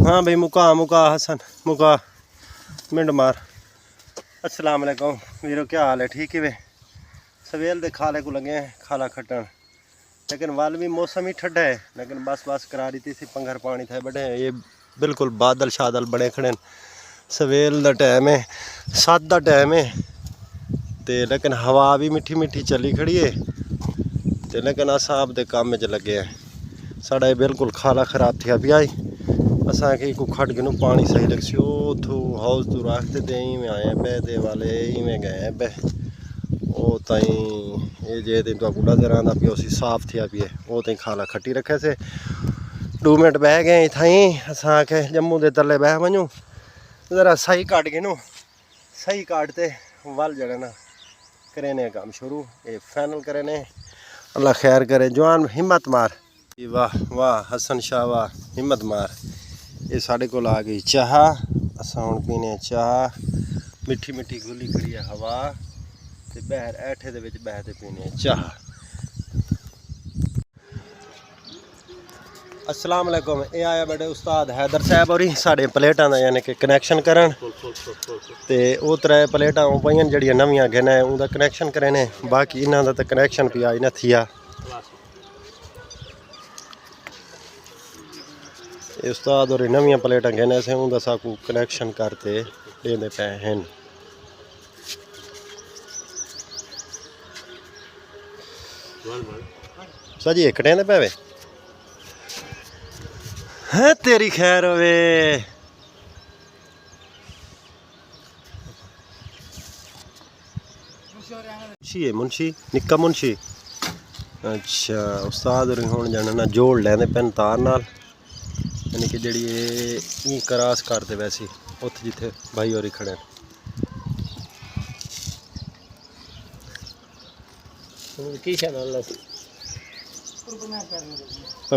हाँ भाई मुका मुका हसन मुका मिंड मार। अस्सलाम वालेकुम वीरो, क्या हाल है? ठीक है वे? सवेल दे खाले को लगे हैं खाला खटन, लेकिन वाल भी मौसम ही ठंडा है, लेकिन बस बस करा रही थी पंगर पानी थे बड़े हैं। ये बिल्कुल बादल शादल बड़े खड़े हैं। सवेल का टाइम है, 7 का टाइम है तो लेकिन हवा भी मिठी मिठी चली खड़ी है तो लेकिन अस आपदे काम च लगे हैं। साढ़ा ये बिल्कुल खाला खराब थी अभी आई असा कि खट के पानी सही लग सी उथू हाउस तू रखते थे में आए पे दे वाले में गए पे वो ताई ये जे तो नजर आंदा पियो सी साफ थिया पिए वो ताई खाला खट्टी रखे से 2 मिनट बह गए थाई असा के जम्मू के तले बह वनूँ जरा सही काट के सही काटते वल जड़े ना करेने काम शुरू ये फाइनल करेने। अल्लाह खैर करे। जवान हिम्मत मार। वाह वाह हसन शाह वाह हिम्मत मार। ये साढ़े को आ गई चाह, असा हुण पीने चाह मिठी मिठी खुली खड़ी है हवा ते बहर ऐठे दे विच बहते पीने चाह। अस्सलाम वालेकुम। ये आया बड़े उस्ताद हैदर साहब और साढ़े प्लेटां दा यानी कि कनैक्शन करन ते वो 3 प्लेटां पईयां जड़ियां नवियां गिने उनका कनैक्शन करेने। बाकी इन्हां दा ते कनैक्शन भी आई ना थिया। उस्ताद और नवियां प्लेटां गिने से उनका साकू कनैक्शन करते देंदे पे हैं। सजी कटें दे पे है तेरी खैर होवे। मुंशी है मुंशी निक्का मुंशी। अच्छा उस्ताद और हुण जाना ना जोड़ लैंदे पेन तार नाल यानी कि जी ये क्रॉस करते वैसे उत जिथे भाई और खड़े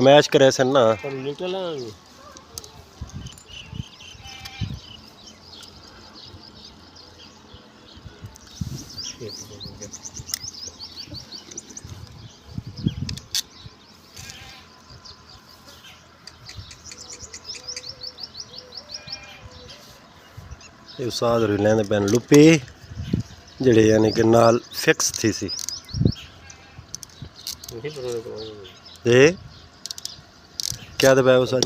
मैच करे सन ना उस्ताद और लैंदे पैन लुप्पी जड़े यानी कि नाल फिक्स थी सी। ए क्या दबाया उस आज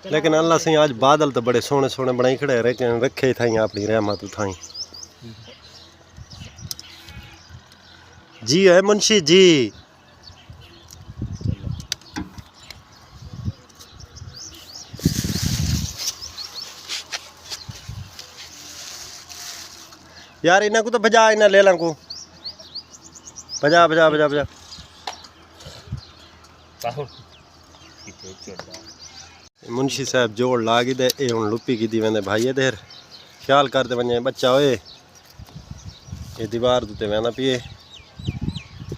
लेकिन अल्लाह से आज बादल तो बड़े सोहने सोहने बनाई खड़े रखे थाई अपनी रहमत थाई। जी है मुंशी जी। यार इन्हें को तो बजा इन्हें ले ला को बजा बजा बजा बजा। मुंशी साहब जोड़ ला गई दे ये हुण लुप्पी की वेंदे भाई देर ख्याल करते वने बच्चा होए ये दीवार दुते वेंदा पिए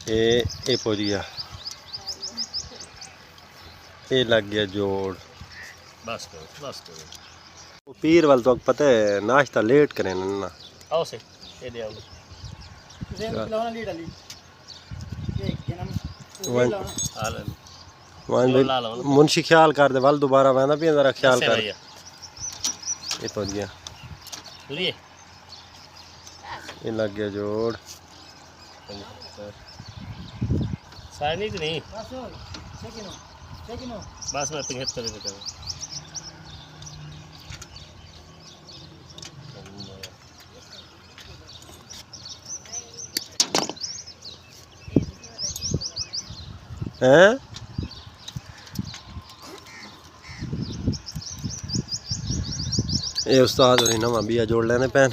ये पहुंच गया ये लग गया जोड़। बस करो बस करो। पीर वाल तो पता है नाश्ता लेट करें ना आओ से ये दे आओ मुंशी ख्याल कर दे वाल दोबारा वैदा भी जरा ख्याल कर ये पहुंच गया ये लग गया जोड़। नहीं बस मैं 75 देता हूं। हैं ये उस्ताद और नवा बिया जोड़ लेने पैन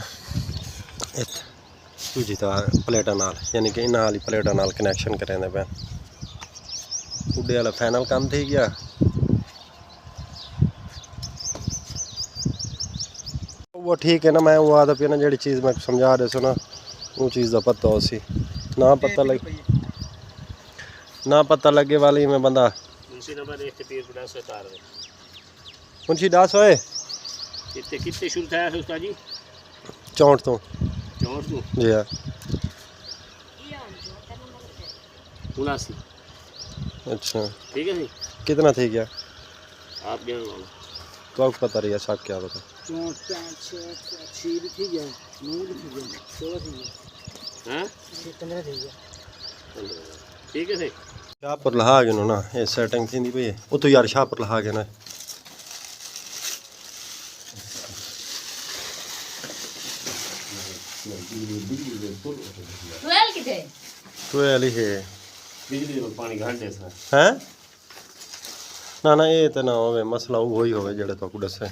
दूजी तार प्लेटा नाल यानी कि इन्हां वाली प्लेटा नाल कनैक्शन करेंदे पैन। उड्डे वाला फाइनल काम थी गया। वो ठीक है ना मैं वो आदत ना जी चीज़ मैं समझा रहे सो ना वो चीज़ का पता हो सी ना पता लगे ना पता लगे वाली में बंदा मुंशी दास होए कितने शुरू था उस्ताद जी 64 तो जी हाँ 79। अच्छा ठीक है जी, कितना थी गया आप गिन लो। तो आपको पता रही साहब क्या बता 4 5 6 भी थी गया 9 भी थी गया 16 थी गया हैं 15 थी गया। ठीक है जी। शाह पर लहा गए ना ये सेटिंग थी पई वो तो यार शाह पर लहा गए ना ट्वेल्व कितने तो ये है बिजली और पानी घंटे से हैं ना ना ये तो ना होवे मसला वो ही होवे जेड़े तो कुछ दसे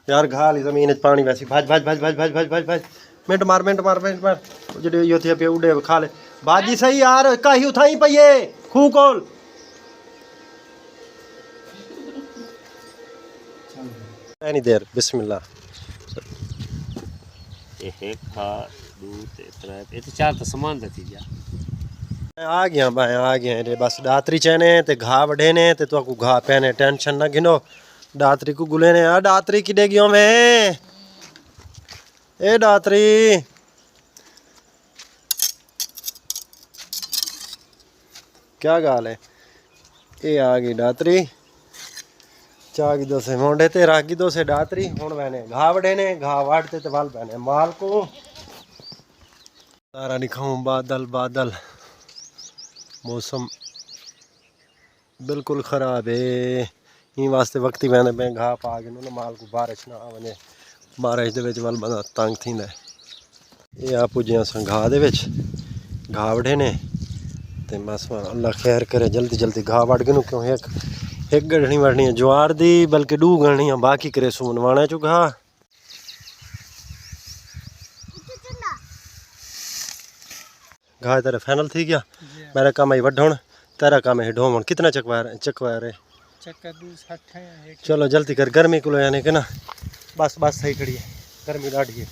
यार घाली जमीन पानी वैसी भाज भाज भाज भाज भाज भाज भाज भाज मिनट मार जेडे यो थे पे उड़े खा ले बाजी सही यार काही उठाई पइए खू कोल एनी देर बिस्मिल्लाह एक खा दो ते त्रै ये तो चार तो समान थी जा आ गया भाई आ गया रे बस दातरी चने ते घा वढ़े ने ते तो को घा पहने टेंशन ना गिनो दातरी को गुले ने आ दातरी किडे गयो मैं ए दातरी क्या गाल है ये आ गई दातरी चागी दो से मोंडे ते रागी दो से दातरी हुन मैंने घा वढ़े ने घा वाड़ते ते वाल बहने माल को तारा दिखाऊं बादल बादल मौसम बिल्कुल ख़राब है ई वास्ते वक्ती मैंने मैं घा पा गए ना माल को बारिश ना आ वने बारिश दे विच वल बंदा तंग थींदा ये आ पुजे असां घा दे विच घा वढ़े ने ते बस अल्लाह खैर करे जल्दी जल्दी घा वढ़ गए क्यों एक गढ़नी वढ़नी है ज्वार दी बल्कि 2 गढ़नी है बाकी करे सून वाणे चो घा घा तेरा फाइनल थी गया मेरा काम है वढ़ण तेरा काम है ढोवण कितना चकवा रे चक्का 260 है चलो जल्दी कर गर्मी को यानी कि ना बस सही खड़ी है गर्मी डाढ़ी है